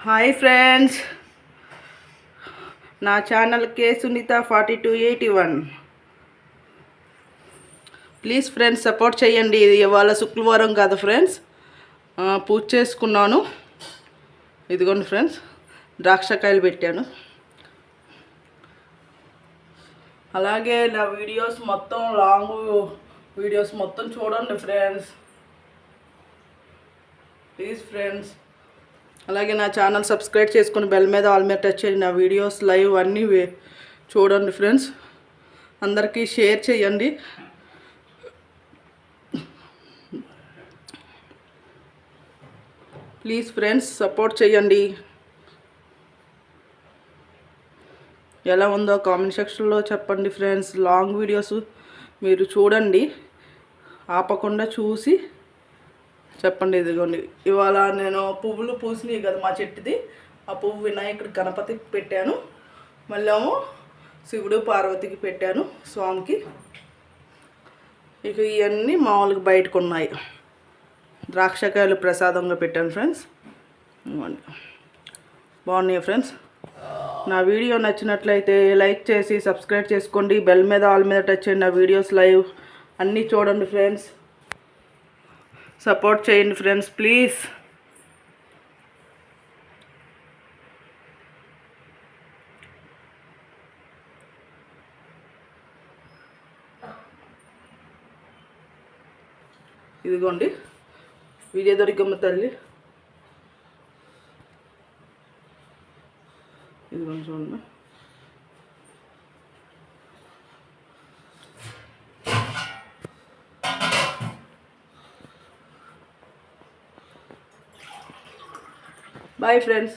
Hi friends, నా channel కే Sunitha 4281. Please friends support చేయండి. ఇది ఇవాళ శుక్రవారం కాదు ఫ్రెండ్స్, పూజ చేసుకున్నాను. ఇదిగోండి ఫ్రెండ్స్, ద్రాక్షకాయలు పెట్టాను. అలాగే నా వీడియోస్ మొత్తం లాంగ్ వీడియోస్ మొత్తం చూడండి ఫ్రెండ్స్, ప్లీజ్ ఫ్రెండ్స్. అలాగే నా ఛానల్ సబ్స్క్రైబ్ చేసుకుని బెల్ మీద ఆల్ మీద టచ్ చేయండి. నా వీడియోస్ లైవ్ అన్నీ చూడండి ఫ్రెండ్స్. అందరికీ షేర్ చేయండి. ప్లీజ్ ఫ్రెండ్స్ సపోర్ట్ చేయండి. ఎలా ఉందో కామెంట్ సెక్షన్లో చెప్పండి ఫ్రెండ్స్. లాంగ్ వీడియోస్ మీరు చూడండి, ఆపకుండా చూసి చెప్పండి. ఇదిగోండి, ఇవాళ నేను పువ్వులు పూసినాయి కదా మా చెట్టుది, ఆ పువ్వు వినాయకుడి గణపతికి పెట్టాను. మళ్ళీ ఏమో శివుడు పార్వతికి పెట్టాను, స్వామికి. ఇక ఇవన్నీ మామూలుగా బయటకు ఉన్నాయి. ద్రాక్షకాయలు ప్రసాదంగా పెట్టాను ఫ్రెండ్స్. బాగున్నాయి ఫ్రెండ్స్. నా వీడియో నచ్చినట్లయితే లైక్ చేసి సబ్స్క్రైబ్ చేసుకోండి. బెల్ మీద ఆల్ మీద టచ్ చేయండి. నా వీడియోస్ లైవ్ అన్నీ చూడండి ఫ్రెండ్స్. సపోర్ట్ చేయండి ఫ్రెండ్స్ ప్లీజ్. ఇదిగోండి విజయదుర్గమ్మ తల్లి, ఇదిగోండి చూడండి. Bye friends.